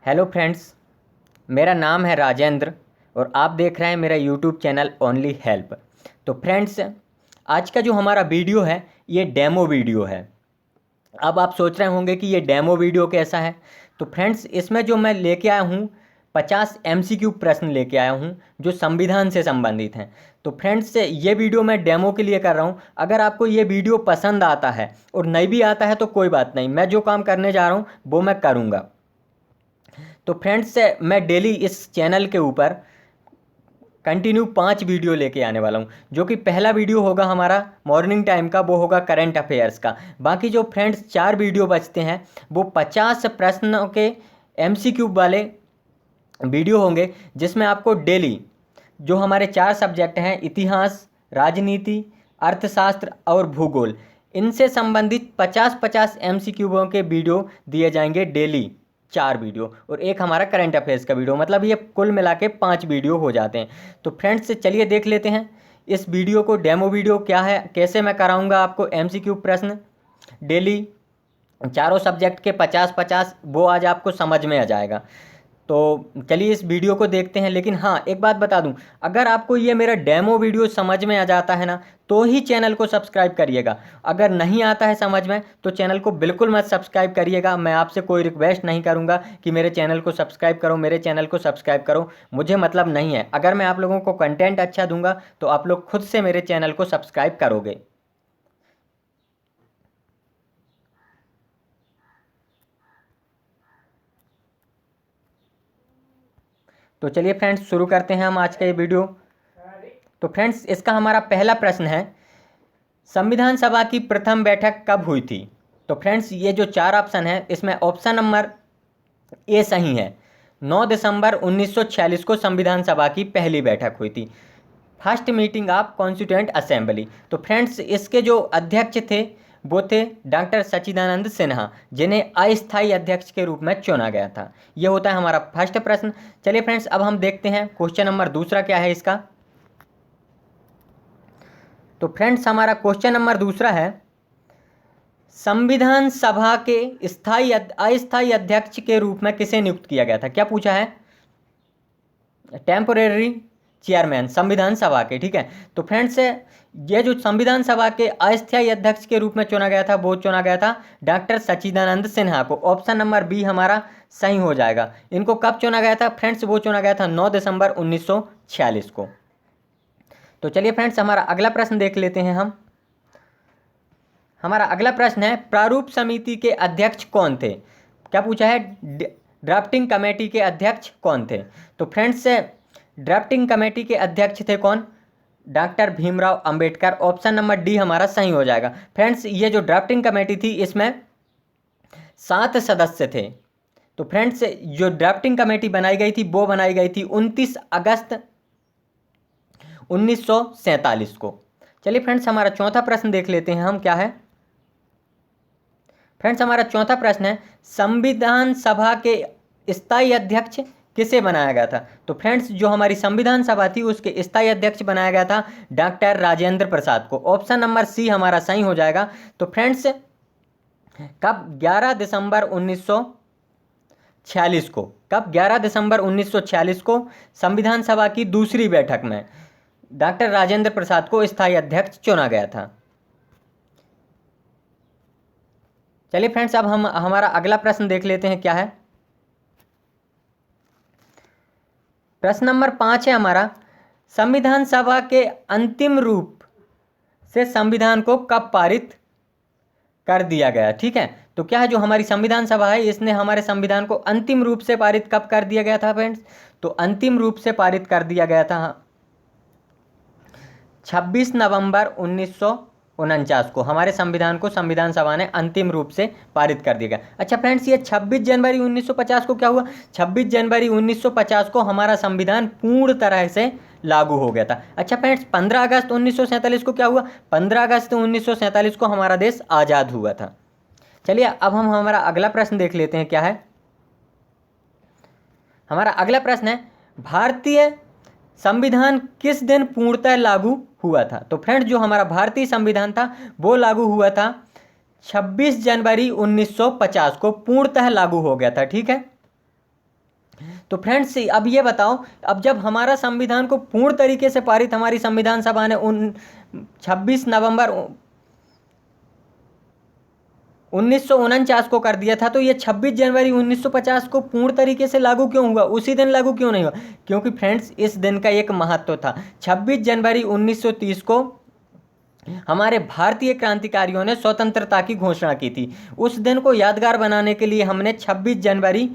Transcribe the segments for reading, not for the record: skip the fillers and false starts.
Hello friends, मेरा नाम है राजेंद्र और आप देख रहे हैं मेरा यूट्यूब चैनल ओनली हेल्प। तो फ्रेंड्स, आज का जो हमारा वीडियो है ये डेमो वीडियो है। अब आप सोच रहे होंगे कि ये डेमो वीडियो कैसा है। तो फ्रेंड्स, इसमें जो मैं लेके आया हूँ 50 MCQ प्रश्न लेके आया हूँ जो संविधान से संबंधित हैं। तो फ्रेंड्स, ये वीडियो मैं डेमो के लिए कर रहा हूँ। अगर आपको ये वीडियो पसंद आता है और नहीं भी आता है तो कोई बात नहीं, मैं जो काम करने जा रहा हूँ वो मैं करूँगा। तो फ्रेंड्स, मैं डेली इस चैनल के ऊपर कंटिन्यू 5 वीडियो लेके आने वाला हूँ। जो कि पहला वीडियो होगा हमारा मॉर्निंग टाइम का, वो होगा करंट अफेयर्स का। बाकी जो फ्रेंड्स 4 वीडियो बचते हैं वो 50 प्रश्नों के MCQ वाले वीडियो होंगे, जिसमें आपको डेली जो हमारे 4 सब्जेक्ट हैं, इतिहास, राजनीति, अर्थशास्त्र और भूगोल, इनसे संबंधित 50-50 MCQ के वीडियो दिए जाएंगे डेली। 4 वीडियो और एक हमारा करंट अफेयर्स का वीडियो, मतलब ये कुल मिला के 5 वीडियो हो जाते हैं। तो फ्रेंड्स, चलिए देख लेते हैं इस वीडियो को। डेमो वीडियो क्या है, कैसे मैं कराऊंगा आपको MCQ प्रश्न डेली चारों सब्जेक्ट के 50-50, वो आज आपको समझ में आ जाएगा। तो चलिए इस वीडियो को देखते हैं। लेकिन हाँ, एक बात बता दूं, अगर आपको ये मेरा डेमो वीडियो समझ में आ जाता है ना, तो ही चैनल को सब्सक्राइब करिएगा। अगर नहीं आता है समझ में तो चैनल को बिल्कुल मत सब्सक्राइब करिएगा। मैं आपसे कोई रिक्वेस्ट नहीं करूँगा कि मेरे चैनल को सब्सक्राइब करो, मेरे चैनल को सब्सक्राइब करो, मुझे मतलब नहीं है। अगर मैं आप लोगों को कंटेंट अच्छा दूंगा तो आप लोग खुद से मेरे चैनल को सब्सक्राइब करोगे। तो चलिए फ्रेंड्स, शुरू करते हैं हम आज का ये वीडियो। तो फ्रेंड्स, इसका हमारा पहला प्रश्न है, संविधान सभा की प्रथम बैठक कब हुई थी। तो फ्रेंड्स, ये जो 4 ऑप्शन है इसमें ऑप्शन नंबर ए सही है। 9 दिसंबर 1946 को संविधान सभा की पहली बैठक हुई थी, first meeting of constituent assembly. तो फ्रेंड्स, इसके जो अध्यक्ष थे वो थे डॉक्टर सच्चिदानंद सिन्हा, जिन्हें अस्थायी अध्यक्ष के रूप में चुना गया था। यह होता है हमारा फर्स्ट प्रश्न। चलिए फ्रेंड्स, अब हम देखते हैं क्वेश्चन नंबर दूसरा क्या है इसका। तो फ्रेंड्स, हमारा क्वेश्चन नंबर दूसरा है, संविधान सभा के अस्थायी अध्यक्ष के रूप में किसे नियुक्त किया गया था। क्या पूछा है, टेम्पोरेरी चेयरमैन संविधान सभा के। ठीक है, तो फ्रेंड्स, ये जो संविधान सभा के अस्थायी अध्यक्ष के रूप में चुना गया था वो चुना गया था डॉक्टर सच्चिदानंद सिन्हा को। ऑप्शन नंबर बी हमारा सही हो जाएगा। इनको कब चुना गया था फ्रेंड्स, वो चुना गया था 9 दिसंबर 1946 को। तो चलिए फ्रेंड्स, हमारा अगला प्रश्न देख लेते हैं हम। हमारा अगला प्रश्न है, प्रारूप समिति के अध्यक्ष कौन थे। क्या पूछा है, ड्राफ्टिंग कमेटी के अध्यक्ष कौन थे। तो फ्रेंड्स, ड्राफ्टिंग कमेटी के अध्यक्ष थे कौन, doctor Bhimrao Ambedkar. Option number D हमारा सही हो जाएगा। फ्रेंड्स, ये जो ड्राफ्टिंग कमेटी थी इसमें 7 सदस्य थे। तो फ्रेंड्स, जो ड्राफ्टिंग कमेटी बनाई गई थी वो बनाई गई थी 29 अगस्त 1947 को। चलिए फ्रेंड्स, हमारा चौथा प्रश्न देख लेते हैं हम क्या है। फ्रेंड्स, हमारा चौथा प्रश्न है, संविधान सभा के स्थायी अध्यक्ष किसे बनाया गया था। तो फ्रेंड्स, जो हमारी संविधान सभा थी उसके स्थायी अध्यक्ष बनाया गया था डॉक्टर राजेंद्र प्रसाद को। ऑप्शन नंबर सी हमारा सही हो जाएगा। तो फ्रेंड्स, कब, 11 दिसंबर 1946 को, कब 11 दिसंबर 1946 को संविधान सभा की दूसरी बैठक में डॉक्टर राजेंद्र प्रसाद को स्थायी अध्यक्ष चुना गया था। चलिए फ्रेंड्स, अब हम हमारा अगला प्रश्न देख लेते हैं क्या है। प्रश्न नंबर 5 है हमारा, संविधान सभा के अंतिम रूप से संविधान को कब पारित कर दिया गया। ठीक है, तो क्या है, जो हमारी संविधान सभा है इसने हमारे संविधान को अंतिम रूप से पारित कब कर दिया गया था फ्रेंड्स। तो अंतिम रूप से पारित कर दिया गया था 26 नवंबर 1949 को। हमारे संविधान को संविधान सभा ने अंतिम रूप से पारित कर दिया गया। अच्छा फ्रेंड्स, ये 26 जनवरी 1950 को क्या हुआ, 26 जनवरी 1950 को हमारा संविधान पूर्ण तरह से लागू हो गया था। अच्छा फ्रेंड्स, 15 अगस्त 1947 को क्या हुआ, 15 अगस्त 1947 को हमारा देश आज़ाद हुआ था। चलिए अब हम हमारा अगला प्रश्न देख लेते हैं क्या है। हमारा अगला प्रश्न है, भारतीय संविधान किस दिन पूर्णतः लागू हुआ था। तो फ्रेंड्स, जो हमारा भारतीय संविधान था वो लागू हुआ था 26 जनवरी 1950 को, पूर्णतः लागू हो गया था। ठीक है, तो फ्रेंड्स अब ये बताओ, अब जब हमारा संविधान को पूर्ण तरीके से पारित हमारी संविधान सभा ने 26 नवंबर 1949 को कर दिया था, तो ये 26 जनवरी 1950 को पूर्ण तरीके से लागू क्यों हुआ, उसी दिन लागू क्यों नहीं हुआ? क्योंकि फ्रेंड्स इस दिन का एक महत्व था। 26 जनवरी 1930 को हमारे भारतीय क्रांतिकारियों ने स्वतंत्रता की घोषणा की थी। उस दिन को यादगार बनाने के लिए हमने 26 जनवरी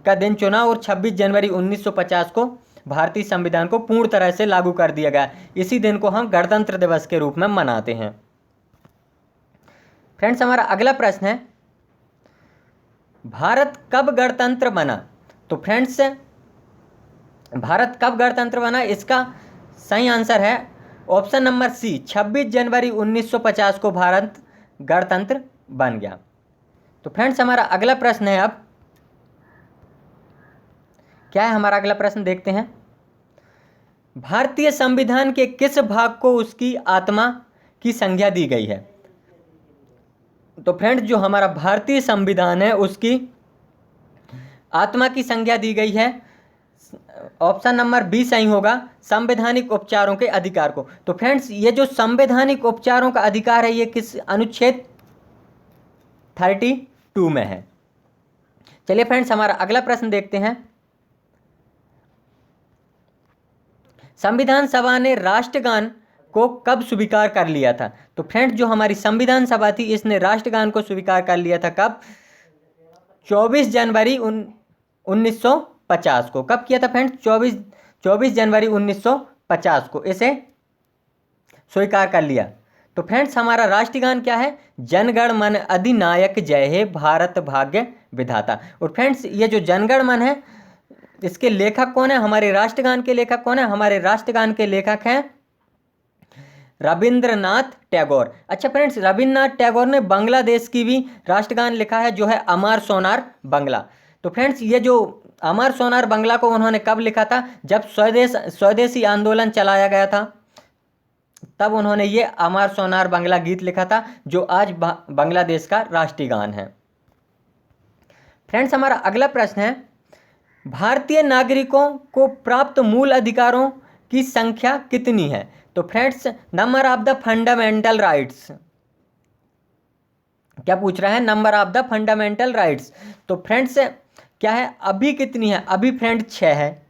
का दिन चुना और 26 जनवरी 1950 को भारतीय संविधान को पूर्ण तरह से लागू कर दिया गया। इसी दिन को हम गणतंत्र दिवस के रूप में मनाते हैं। फ्रेंड्स हमारा अगला प्रश्न है, भारत कब गणतंत्र बना? तो फ्रेंड्स भारत कब गणतंत्र बना, इसका सही आंसर है ऑप्शन नंबर सी, 26 जनवरी 1950 को भारत गणतंत्र बन गया। तो फ्रेंड्स हमारा अगला प्रश्न है, अब क्या है हमारा अगला प्रश्न, देखते हैं। भारतीय संविधान के किस भाग को उसकी आत्मा की संज्ञा दी गई है? तो फ्रेंड्स जो हमारा भारतीय संविधान है उसकी आत्मा की संज्ञा दी गई है, ऑप्शन नंबर बी सही होगा, संवैधानिक उपचारों के अधिकार को। तो फ्रेंड्स ये जो संवैधानिक उपचारों का अधिकार है ये किस अनुच्छेद 32 में है। चलिए फ्रेंड्स हमारा अगला प्रश्न देखते हैं। संविधान सभा ने राष्ट्रगान को कब स्वीकार कर लिया था? तो फ्रेंड्स जो हमारी संविधान सभा थी इसने राष्ट्रगान को स्वीकार कर लिया था कब? 24 जनवरी 1950 को। कब किया था फ्रेंड्स? 24 जनवरी 1950 को इसे स्वीकार कर लिया। तो फ्रेंड्स हमारा राष्ट्रगान क्या है? जनगण मन अधिनायक जय हे भारत भाग्य विधाता। और फ्रेंड्स ये जो जनगण मन है इसके लेखक कौन है? हमारे राष्ट्रगान के लेखक कौन है? हमारे राष्ट्रगान के लेखक हैं रविंद्रनाथ टैगोर। अच्छा फ्रेंड्स रविंद्रनाथ टैगोर ने बांग्लादेश की भी राष्ट्रगान लिखा है जो है अमर सोनार बांग्ला। तो फ्रेंड्स ये जो अमर सोनार बांग्ला को उन्होंने कब लिखा था? जब स्वदेशी आंदोलन चलाया गया था तब उन्होंने ये अमर सोनार बांग्ला गीत लिखा था जो आज बांग्लादेश का राष्ट्रीय गान है। फ्रेंड्स हमारा अगला प्रश्न है, भारतीय नागरिकों को प्राप्त मूल अधिकारों की संख्या कितनी है? तो friends number of the fundamental rights, क्या पूछ रहा है? Number of the fundamental rights. तो फ्रेंड्स क्या है, अभी कितनी है? अभी फ्रेंड 6 है,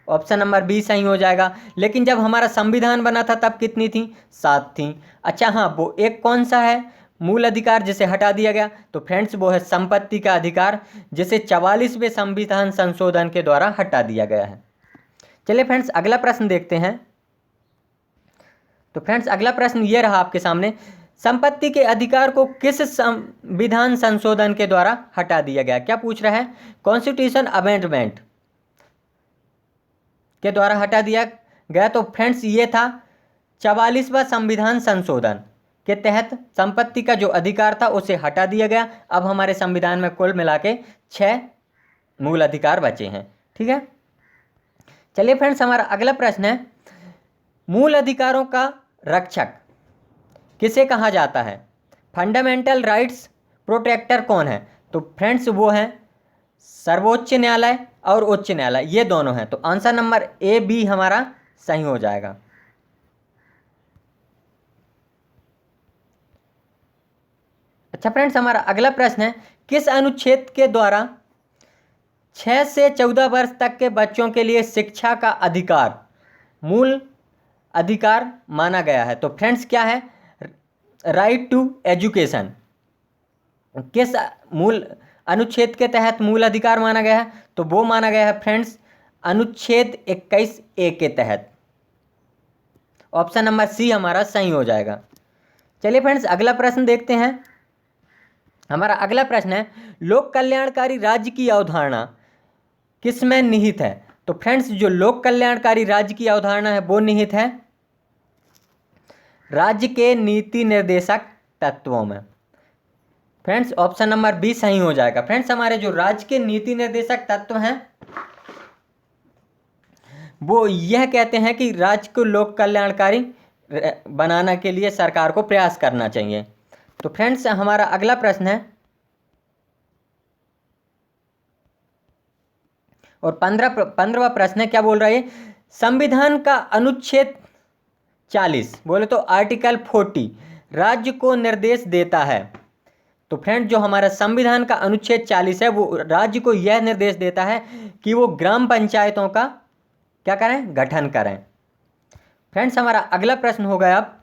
ऑप्शन नंबर बी सही हो जाएगा। लेकिन जब हमारा संविधान बना था तब कितनी थी? 7 थी। अच्छा हाँ, वो एक कौन सा है मूल अधिकार जिसे हटा दिया गया? तो फ्रेंड्स वो है संपत्ति का अधिकार जिसे 44वें संविधान संशोधन के द्वारा हटा दिया गया है। चलिए फ्रेंड्स अगला प्रश्न देखते हैं। तो फ्रेंड्स अगला प्रश्न ये रहा आपके सामने, संपत्ति के अधिकार को किस संविधान संशोधन के द्वारा हटा दिया गया? क्या पूछ रहा है? कॉन्स्टिट्यूशन अमेंडमेंट के द्वारा हटा दिया गया। तो फ्रेंड्स ये था 44वां संविधान संशोधन के तहत संपत्ति का जो अधिकार था उसे हटा दिया गया। अब हमारे संविधान में कुल मिला के 6 मूल अधिकार बचे हैं। ठीक है, चलिए फ्रेंड्स हमारा अगला प्रश्न है, मूल अधिकारों का रक्षक किसे कहा जाता है? फंडामेंटल राइट्स प्रोटेक्टर कौन है? तो फ्रेंड्स वो हैं सर्वोच्च न्यायालय और उच्च न्यायालय, ये दोनों हैं। तो आंसर नंबर ए बी हमारा सही हो जाएगा। अच्छा फ्रेंड्स हमारा अगला प्रश्न है, किस अनुच्छेद के द्वारा 6 से 14 वर्ष तक के बच्चों के लिए शिक्षा का अधिकार मूल अधिकार माना गया है? तो फ्रेंड्स क्या है? राइट टू एजुकेशन किस मूल अनुच्छेद के तहत मूल अधिकार माना गया है? तो वो माना गया है फ्रेंड्स अनुच्छेद 21A के तहत। ऑप्शन नंबर सी हमारा सही हो जाएगा। चलिए फ्रेंड्स अगला प्रश्न देखते हैं। हमारा अगला प्रश्न है, लोक कल्याणकारी राज्य की अवधारणा किसमें निहित है? तो फ्रेंड्स जो लोक कल्याणकारी राज्य की अवधारणा है वो निहित है राज्य के नीति निर्देशक तत्वों में। फ्रेंड्स ऑप्शन नंबर बी सही हो जाएगा। फ्रेंड्स हमारे जो राज्य के नीति निर्देशक तत्व हैं वो यह कहते हैं कि राज्य को लोक कल्याणकारी बनाने के लिए सरकार को प्रयास करना चाहिए। तो फ्रेंड्स हमारा अगला प्रश्न है, और 15वां प्रश्न है, क्या बोल रहा है? संविधान का अनुच्छेद 40, बोले तो आर्टिकल 40 राज्य को निर्देश देता है। तो फ्रेंड, जो हमारा संविधान का अनुच्छेद 40 है वो राज्य को यह निर्देश देता है कि वो ग्राम पंचायतों का क्या करें? गठन करें। फ्रेंड्स, हमारा अगला प्रश्न हो गया,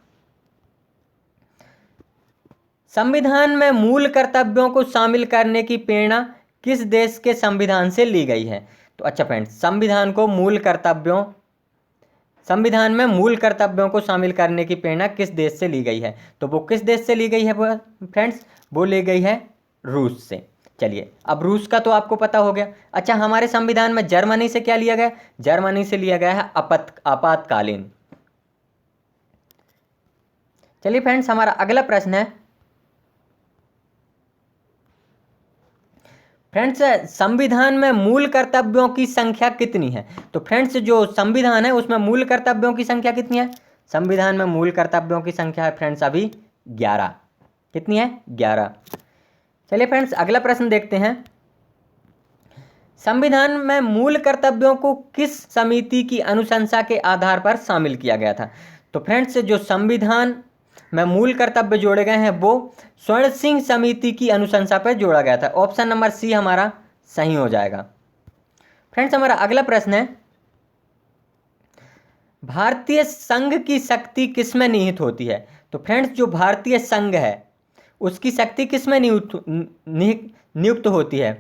संविधान में मूल कर्तव्यों को शामिल करने की प्रेरणा किस देश के संविधान से ली गई है? तो अच्छा फ्रेंड्स, संविधान में मूल कर्तव्यों को शामिल करने की प्रेरणा किस देश से ली गई है? तो वो किस देश से ली गई है फ्रेंड्स? वो ली गई है रूस से। चलिए, अब रूस का तो आपको पता हो गया। अच्छा, हमारे संविधान में जर्मनी से क्या लिया गया? जर्मनी से लिया गया है आपातकालीन। चलिए फ्रेंड्स, हमारा अगला प्रश्न है, फ्रेंड्स संविधान में मूल कर्तव्यों की संख्या कितनी है? तो फ्रेंड्स, जो संविधान है उसमें मूल कर्तव्यों की संख्या कितनी है? संविधान में मूल कर्तव्यों की संख्या है फ्रेंड्स अभी 11। कितनी है? 11। चलिए फ्रेंड्स, अगला प्रश्न देखते हैं, संविधान में मूल कर्तव्यों को किस समिति की अनुशंसा के आधार पर शामिल किया गया था? तो फ्रेंड्स, जो संविधान में मूल कर्तव्य जोड़े गए हैं वो स्वर्ण सिंह समिति की अनुशंसा पर जोड़ा गया था। ऑप्शन नंबर सी हमारा सही हो जाएगा। फ्रेंड्स, हमारा अगला प्रश्न है, भारतीय संघ की शक्ति किसमें निहित होती है? तो फ्रेंड्स, जो भारतीय संघ है उसकी शक्ति किसमें नियुक्त होती है?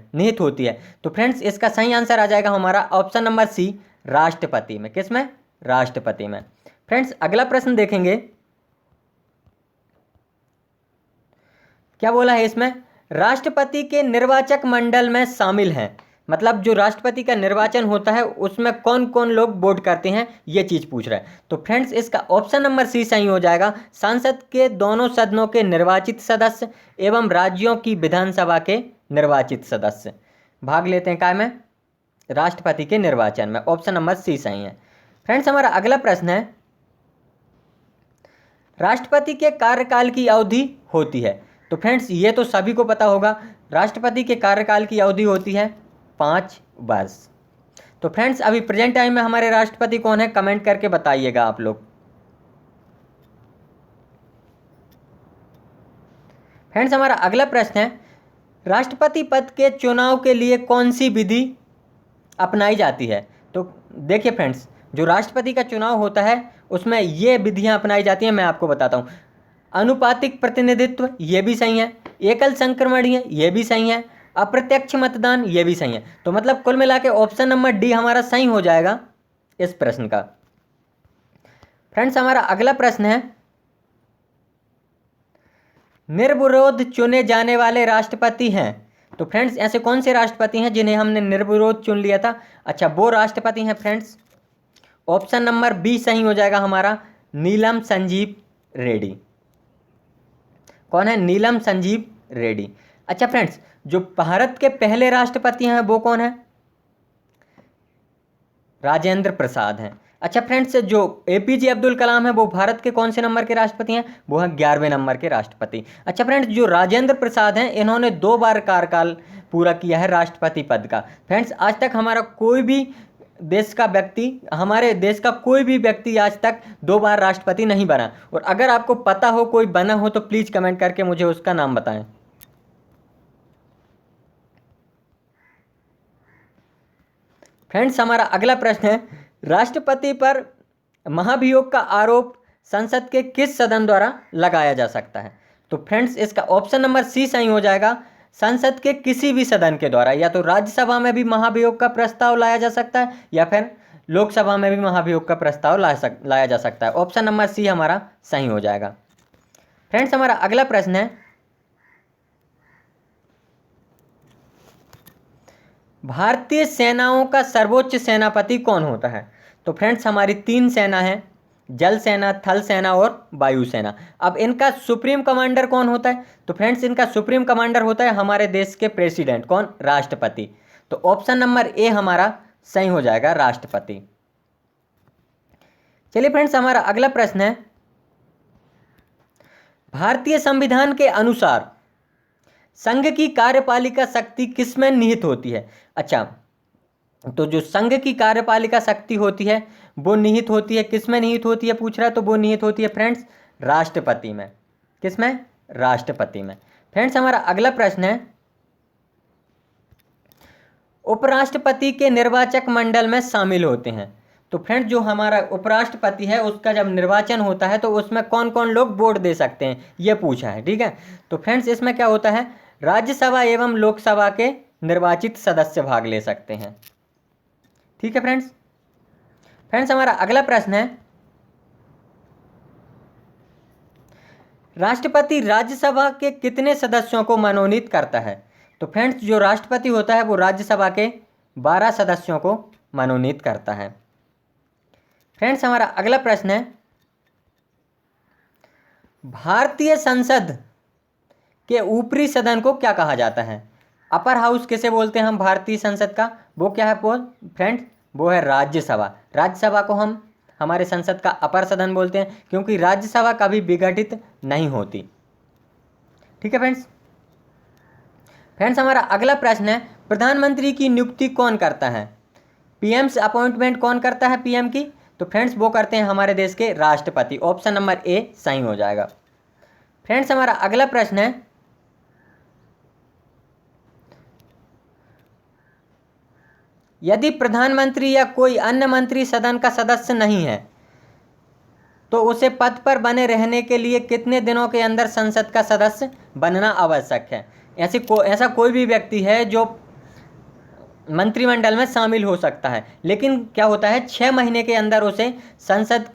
तो फ्रेंड्स, इसका सही आंसर आ जाएगा हमारा ऑप्शन नंबर सी, राष्ट्रपति में। किसमें? राष्ट्रपति में। फ्रेंड्स, अगला प्रश्न देखेंगे, क्या बोला है इसमें? राष्ट्रपति के निर्वाचक मंडल में शामिल हैं, मतलब जो राष्ट्रपति का निर्वाचन होता है उसमें कौन कौन लोग वोट करते हैं, ये चीज़ पूछ रहा है। तो फ्रेंड्स, इसका ऑप्शन नंबर सी सही हो जाएगा, संसद के दोनों सदनों के निर्वाचित सदस्य एवं राज्यों की विधानसभा के निर्वाचित सदस्य भाग लेते हैं काय में? राष्ट्रपति के निर्वाचन में। ऑप्शन नंबर सी सही है। फ्रेंड्स, हमारा अगला प्रश्न है, राष्ट्रपति के कार्यकाल की अवधि होती है? तो फ्रेंड्स, ये तो सभी को पता होगा, राष्ट्रपति के कार्यकाल की अवधि होती है 5 वर्ष। तो फ्रेंड्स, अभी प्रेजेंट टाइम में हमारे राष्ट्रपति कौन है? कमेंट करके बताइएगा आप लोग। फ्रेंड्स, हमारा अगला प्रश्न है, राष्ट्रपति पद के चुनाव के लिए कौन सी विधि अपनाई जाती है? तो देखिए फ्रेंड्स, जो राष्ट्रपति का चुनाव होता है उसमें ये विधियां अपनाई जाती हैं, मैं आपको बताता हूँ। अनुपातिक प्रतिनिधित्व, ये भी सही है। एकल संक्रमणीय, ये भी सही है। अप्रत्यक्ष मतदान, ये भी सही है। तो मतलब कुल मिला के ऑप्शन नंबर डी हमारा सही हो जाएगा इस प्रश्न का। फ्रेंड्स, हमारा अगला प्रश्न है, निर्विरोध चुने जाने वाले राष्ट्रपति हैं? तो फ्रेंड्स, ऐसे कौन से राष्ट्रपति हैं जिन्हें हमने निर्विरोध चुन लिया था? अच्छा, वो राष्ट्रपति हैं फ्रेंड्स, ऑप्शन नंबर बी सही हो जाएगा हमारा, नीलम संजीव रेड्डी। कौन है? नीलम संजीव रेड्डी। अच्छा फ्रेंड्स, जो भारत के पहले राष्ट्रपति हैं वो कौन है? राजेंद्र प्रसाद हैं। अच्छा फ्रेंड्स, जो एपीजे अब्दुल कलाम है वो भारत के कौन से नंबर के राष्ट्रपति हैं? वो हैं 11वें नंबर के राष्ट्रपति। अच्छा फ्रेंड्स, जो राजेंद्र प्रसाद हैं इन्होंने 2 बार कार्यकाल पूरा किया है राष्ट्रपति पद का। फ्रेंड्स, आज तक हमारा कोई भी हमारे देश का कोई भी व्यक्ति आज तक 2 बार राष्ट्रपति नहीं बना। और अगर आपको पता हो कोई बना हो तो प्लीज़ कमेंट करके मुझे उसका नाम बताएं। फ्रेंड्स, हमारा अगला प्रश्न है, राष्ट्रपति पर महाभियोग का आरोप संसद के किस सदन द्वारा लगाया जा सकता है? तो फ्रेंड्स, इसका ऑप्शन नंबर सी सही हो जाएगा, संसद के किसी भी सदन के द्वारा। या तो राज्यसभा में भी महाभियोग का प्रस्ताव लाया जा सकता है या फिर लोकसभा में भी महाभियोग का प्रस्ताव लाया जा सकता है। ऑप्शन नंबर सी हमारा सही हो जाएगा। फ्रेंड्स, हमारा अगला प्रश्न है, भारतीय सेनाओं का सर्वोच्च सेनापति कौन होता है? तो फ्रेंड्स, हमारी 3 सेना है, जल सेना, थल सेना और वायु सेना। अब इनका सुप्रीम कमांडर कौन होता है? तो फ्रेंड्स, इनका सुप्रीम कमांडर होता है हमारे देश के प्रेसिडेंट। कौन? राष्ट्रपति। तो ऑप्शन नंबर ए हमारा सही हो जाएगा, राष्ट्रपति। चलिए फ्रेंड्स, हमारा अगला प्रश्न है, भारतीय संविधान के अनुसार संघ की कार्यपालिका शक्ति किसमें निहित होती है? अच्छा, तो जो संघ की कार्यपालिका शक्ति होती है वो निहित होती है, किस में निहित होती है पूछ रहा है, तो वो निहित होती है फ्रेंड्स राष्ट्रपति में। किस में? राष्ट्रपति में। फ्रेंड्स हमारा अगला प्रश्न है, उपराष्ट्रपति के निर्वाचक मंडल में शामिल होते हैं। तो फ्रेंड्स जो हमारा उपराष्ट्रपति है उसका जब निर्वाचन होता है तो उसमें कौन कौन लोग वोट दे सकते हैं ये पूछा है, ठीक है। तो फ्रेंड्स इसमें क्या होता है, राज्यसभा एवं लोकसभा के निर्वाचित सदस्य भाग ले सकते हैं, ठीक है फ्रेंड्स। फ्रेंड्स हमारा अगला प्रश्न है, राष्ट्रपति राज्यसभा के कितने सदस्यों को मनोनीत करता है। तो फ्रेंड्स जो राष्ट्रपति होता है वो राज्यसभा के 12 सदस्यों को मनोनीत करता है। फ्रेंड्स हमारा अगला प्रश्न है, भारतीय संसद के ऊपरी सदन को क्या कहा जाता है। अपर हाउस किसे बोलते हैं हम भारतीय संसद का, वो क्या है फ्रेंड्स, वो है राज्यसभा। राज्यसभा को हम हमारे संसद का अपर सदन बोलते हैं क्योंकि राज्यसभा कभी विघटित नहीं होती, ठीक है फ्रेंड्स। फ्रेंड्स हमारा अगला प्रश्न है, प्रधानमंत्री की नियुक्ति कौन करता है। पीएम से अपॉइंटमेंट कौन करता है पीएम की, तो फ्रेंड्स वो करते हैं हमारे देश के राष्ट्रपति। ऑप्शन नंबर ए सही हो जाएगा। फ्रेंड्स हमारा अगला प्रश्न है, यदि प्रधानमंत्री या कोई अन्य मंत्री सदन का सदस्य नहीं है तो उसे पद पर बने रहने के लिए कितने दिनों के अंदर संसद का सदस्य बनना आवश्यक है। ऐसा कोई भी व्यक्ति है जो मंत्रिमंडल में शामिल हो सकता है, लेकिन क्या होता है 6 महीने के अंदर उसे संसद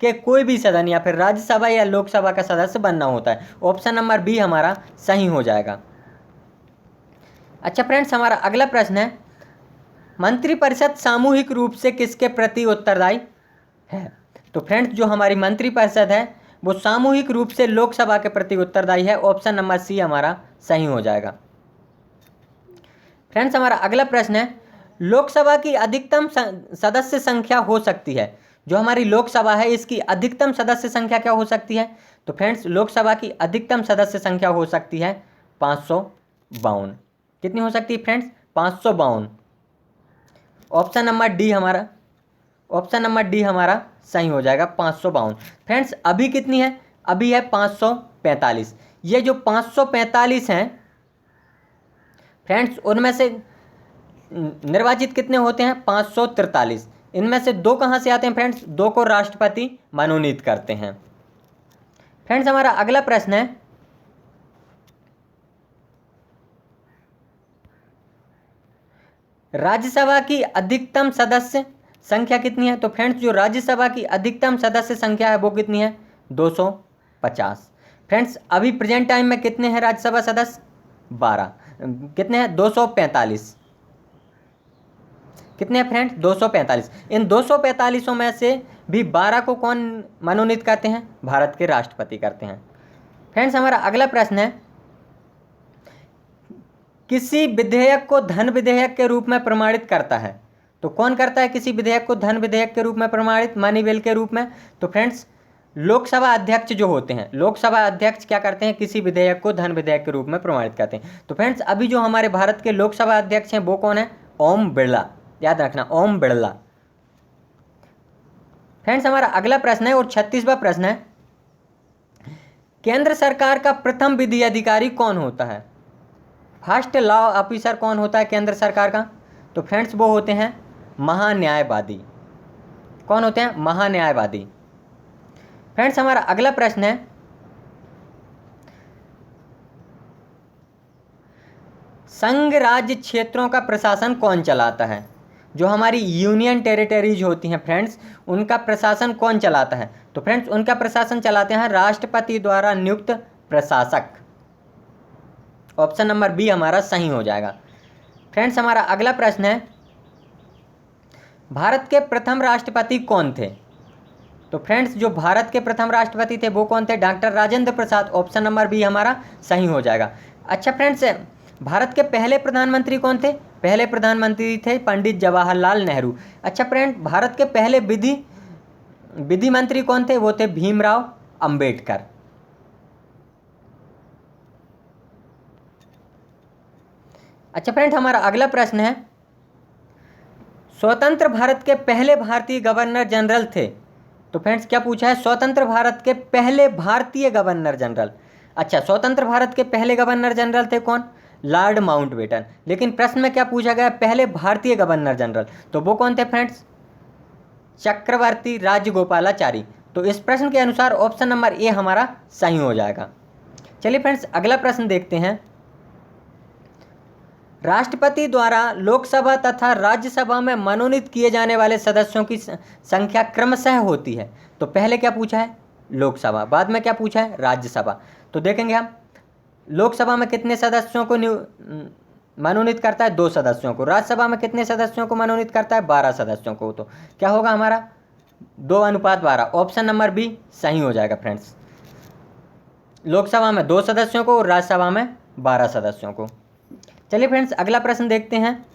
के कोई भी सदन या फिर राज्यसभा या लोकसभा का सदस्य बनना होता है। ऑप्शन नंबर बी हमारा सही हो जाएगा। अच्छा फ्रेंड्स हमारा अगला प्रश्न है, मंत्रिपरिषद सामूहिक रूप से किसके प्रति उत्तरदायी है। तो फ्रेंड्स जो हमारी मंत्रिपरिषद है वो सामूहिक रूप से लोकसभा के प्रति उत्तरदायी है। ऑप्शन नंबर सी हमारा सही हो जाएगा। फ्रेंड्स हमारा अगला प्रश्न है, लोकसभा की अधिकतम सदस्य संख्या हो सकती है। जो हमारी लोकसभा है इसकी अधिकतम सदस्य संख्या क्या हो सकती है। तो फ्रेंड्स लोकसभा की अधिकतम सदस्य संख्या हो सकती है 552। कितनी हो सकती है फ्रेंड्स, 552। ऑप्शन नंबर डी हमारा सही हो जाएगा, 552। फ्रेंड्स अभी कितनी है, अभी है 545। ये जो 545 हैं फ्रेंड्स उनमें से निर्वाचित कितने होते हैं, 543। इनमें से 2 कहाँ से आते हैं फ्रेंड्स, 2 को राष्ट्रपति मनोनीत करते हैं। फ्रेंड्स हमारा अगला प्रश्न है, राज्यसभा की अधिकतम सदस्य संख्या कितनी है। तो फ्रेंड्स जो राज्यसभा की अधिकतम सदस्य संख्या है वो कितनी है, 250। फ्रेंड्स अभी प्रेजेंट टाइम में कितने हैं राज्यसभा सदस्य, 12। कितने हैं, 245। कितने हैं फ्रेंड्स, 245। इन 245 में से भी 12 को कौन मनोनीत करते हैं, भारत के राष्ट्रपति करते हैं। फ्रेंड्स हमारा अगला प्रश्न है, किसी विधेयक को धन विधेयक के रूप में प्रमाणित करता है। तो कौन करता है किसी विधेयक को धन विधेयक के रूप में प्रमाणित, मनी बिल के रूप में। तो फ्रेंड्स लोकसभा अध्यक्ष जो होते हैं, लोकसभा अध्यक्ष क्या करते हैं, किसी विधेयक को धन विधेयक के रूप में प्रमाणित करते हैं। तो फ्रेंड्स अभी जो हमारे भारत के लोकसभा अध्यक्ष हैं वो कौन है, ओम बिरला। याद रखना, ओम बिरला। फ्रेंड्स हमारा अगला प्रश्न है और 36वां प्रश्न है, केंद्र सरकार का प्रथम विधि अधिकारी कौन होता है। फर्स्ट लॉ ऑफिसर कौन होता है केंद्र सरकार का। तो फ्रेंड्स वो होते हैं महान्यायवादी। कौन होते हैं, महान्यायवादी। फ्रेंड्स हमारा अगला प्रश्न है, संघ राज्य क्षेत्रों का प्रशासन कौन चलाता है। जो हमारी यूनियन टेरिटरीज होती हैं फ्रेंड्स उनका प्रशासन कौन चलाता है। तो फ्रेंड्स उनका प्रशासन चलाते हैं राष्ट्रपति द्वारा नियुक्त प्रशासक। ऑप्शन नंबर बी हमारा सही हो जाएगा। फ्रेंड्स हमारा अगला प्रश्न है, भारत के प्रथम राष्ट्रपति कौन थे। तो फ्रेंड्स जो भारत के प्रथम राष्ट्रपति थे वो कौन थे, doctor Rajendra Prasad. Option number B हमारा सही हो जाएगा। अच्छा फ्रेंड्स भारत के पहले प्रधानमंत्री कौन थे, पहले प्रधानमंत्री थे पंडित जवाहरलाल नेहरू। अच्छा फ्रेंड्स भारत के पहले विधि मंत्री कौन थे, वो थे भीमराव अंबेडकर। अच्छा फ्रेंड्स हमारा अगला प्रश्न है, स्वतंत्र भारत के पहले भारतीय गवर्नर जनरल थे। तो फ्रेंड्स क्या पूछा है, स्वतंत्र भारत के पहले भारतीय गवर्नर जनरल। अच्छा, स्वतंत्र भारत के पहले गवर्नर जनरल थे कौन, लॉर्ड माउंटबेटन। लेकिन प्रश्न में क्या पूछा गया, पहले भारतीय गवर्नर जनरल, तो वो कौन थे फ्रेंड्स, चक्रवर्ती राजगोपालाचारी। तो इस प्रश्न के अनुसार ऑप्शन नंबर ए हमारा सही हो जाएगा। चलिए फ्रेंड्स अगला प्रश्न देखते हैं। राष्ट्रपति द्वारा लोकसभा तथा राज्यसभा में मनोनीत किए जाने वाले सदस्यों की संख्या क्रमशः होती है। तो पहले क्या पूछा है, लोकसभा, बाद में क्या पूछा है, राज्यसभा। तो देखेंगे हम लोकसभा में कितने सदस्यों को मनोनीत करता है, 2 सदस्यों को। राज्यसभा में कितने सदस्यों को मनोनीत करता है, 12 सदस्यों को। तो क्या होगा हमारा 2:12। ऑप्शन नंबर बी सही हो जाएगा फ्रेंड्स। लोकसभा में 2 सदस्यों को और राज्यसभा में 12 सदस्यों को। चलिए फ्रेंड्स अगला प्रश्न देखते हैं।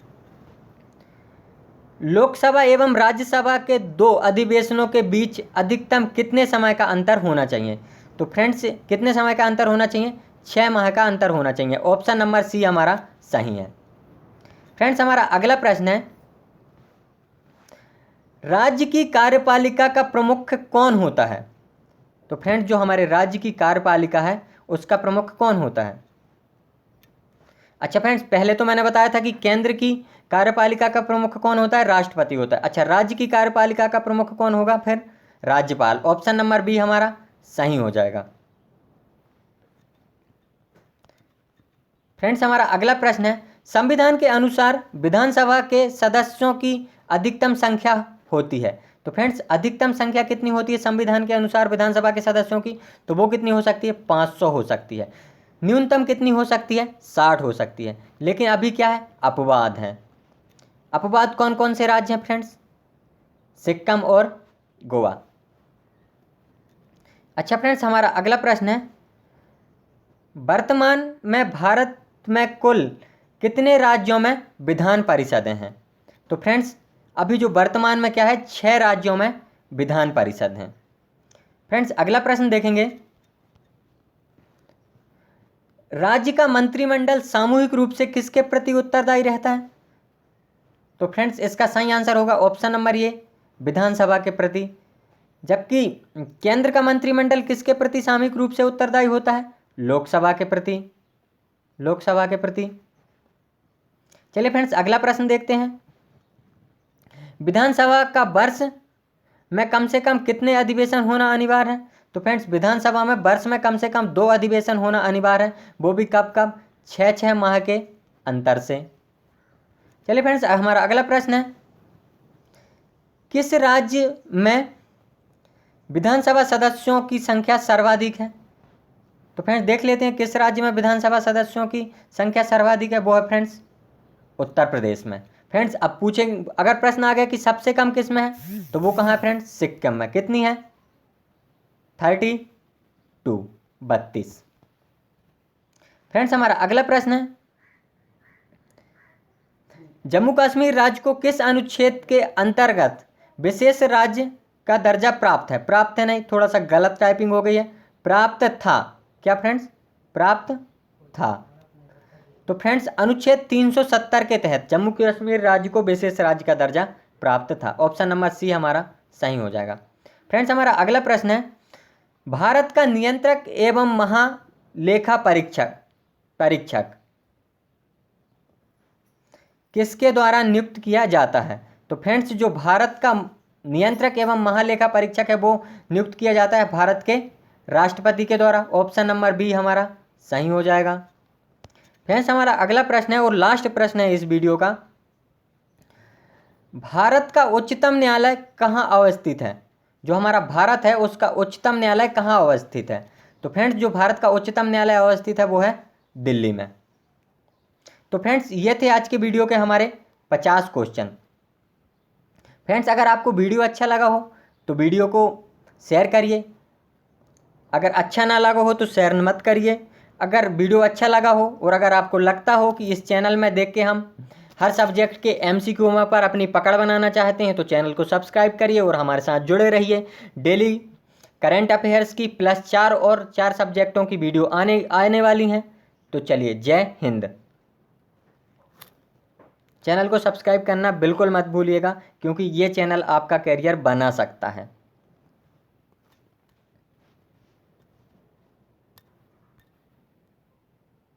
लोकसभा एवं राज्यसभा के 2 अधिवेशनों के बीच अधिकतम कितने समय का अंतर होना चाहिए। तो फ्रेंड्स कितने समय का अंतर होना चाहिए, 6 माह का अंतर होना चाहिए। ऑप्शन नंबर सी हमारा सही है। फ्रेंड्स हमारा अगला प्रश्न है, राज्य की कार्यपालिका का प्रमुख कौन होता है। तो फ्रेंड्स जो हमारे राज्य की कार्यपालिका है उसका प्रमुख कौन होता है। अच्छा फ्रेंड्स पहले तो मैंने बताया था कि केंद्र की कार्यपालिका का प्रमुख कौन होता है, राष्ट्रपति होता है। अच्छा, राज्य की कार्यपालिका का प्रमुख कौन होगा, फिर राज्यपाल। ऑप्शन नंबर बी हमारा सही हो जाएगा। फ्रेंड्स हमारा अगला प्रश्न है, संविधान के अनुसार विधानसभा के सदस्यों की अधिकतम संख्या होती है। तो फ्रेंड्स अधिकतम संख्या कितनी होती है संविधान के अनुसार विधानसभा के सदस्यों की, तो वो कितनी हो सकती है, 500 हो सकती है। न्यूनतम कितनी हो सकती है, 60 हो सकती है। लेकिन अभी क्या है, अपवाद हैं। अपवाद कौन कौन से राज्य हैं फ्रेंड्स, सिक्किम और गोवा। अच्छा फ्रेंड्स हमारा अगला प्रश्न है, वर्तमान में भारत में कुल कितने राज्यों में विधान परिषदें हैं। तो फ्रेंड्स अभी जो वर्तमान में क्या है, 6 राज्यों में विधान परिषद हैं। फ्रेंड्स अगला प्रश्न देखेंगे, राज्य का मंत्रिमंडल सामूहिक रूप से किसके प्रति उत्तरदायी रहता है। तो फ्रेंड्स इसका सही आंसर होगा ऑप्शन नंबर ए, विधानसभा के प्रति। जबकि केंद्र का मंत्रिमंडल किसके प्रति सामूहिक रूप से उत्तरदायी होता है, लोकसभा के प्रति, लोकसभा के प्रति। चलिए फ्रेंड्स अगला प्रश्न देखते हैं, विधानसभा का वर्ष में कम से कम कितने अधिवेशन होना अनिवार्य है। तो फ्रेंड्स विधानसभा में वर्ष में कम से कम 2 अधिवेशन होना अनिवार्य है, वो भी कब कब, 6 माह के अंतर से। चलिए फ्रेंड्स हमारा अगला प्रश्न है, किस राज्य में विधानसभा सदस्यों की संख्या सर्वाधिक है। तो फ्रेंड्स देख लेते हैं किस राज्य में विधानसभा सदस्यों की संख्या सर्वाधिक है, वो है फ्रेंड्स उत्तर प्रदेश में। फ्रेंड्स अब पूछें, अगर प्रश्न आ गया कि सबसे कम किस में है, तो वो कहाँ है फ्रेंड्स, सिक्किम में। कितनी है, 32। फ्रेंड्स हमारा अगला प्रश्न है, जम्मू कश्मीर राज्य को किस अनुच्छेद के अंतर्गत विशेष राज्य का दर्जा प्राप्त है। प्राप्त है नहीं, थोड़ा सा गलत टाइपिंग हो गई है, प्राप्त था। क्या फ्रेंड्स, प्राप्त था। तो फ्रेंड्स अनुच्छेद 370 के तहत जम्मू कश्मीर राज्य को विशेष राज्य का दर्जा प्राप्त था। ऑप्शन नंबर सी हमारा सही हो जाएगा। फ्रेंड्स हमारा अगला प्रश्न है, भारत का नियंत्रक एवं महालेखा परीक्षक किसके द्वारा नियुक्त किया जाता है। तो फ्रेंड्स जो भारत का नियंत्रक एवं महालेखा परीक्षक है वो नियुक्त किया जाता है भारत के राष्ट्रपति के द्वारा। ऑप्शन नंबर बी हमारा सही हो जाएगा। फ्रेंड्स हमारा अगला प्रश्न है और लास्ट प्रश्न है इस वीडियो का, भारत का उच्चतम न्यायालय कहाँ अवस्थित है। जो हमारा भारत है उसका उच्चतम न्यायालय कहाँ अवस्थित है। तो फ्रेंड्स जो भारत का उच्चतम न्यायालय अवस्थित है वो है दिल्ली में। तो फ्रेंड्स ये थे आज के वीडियो के हमारे 50 क्वेश्चन। फ्रेंड्स अगर आपको वीडियो अच्छा लगा हो तो वीडियो को शेयर करिए, अगर अच्छा ना लगा हो तो शेयर मत करिए। अगर वीडियो अच्छा लगा हो और अगर आपको लगता हो कि इस चैनल में देख के हम हर सब्जेक्ट के MCQ पर अपनी पकड़ बनाना चाहते हैं तो चैनल को सब्सक्राइब करिए और हमारे साथ जुड़े रहिए। डेली करंट अफेयर्स की +4 और 4 सब्जेक्टों की वीडियो आने वाली हैं। तो चलिए, जय हिंद। चैनल को सब्सक्राइब करना बिल्कुल मत भूलिएगा, क्योंकि ये चैनल आपका करियर बना सकता है।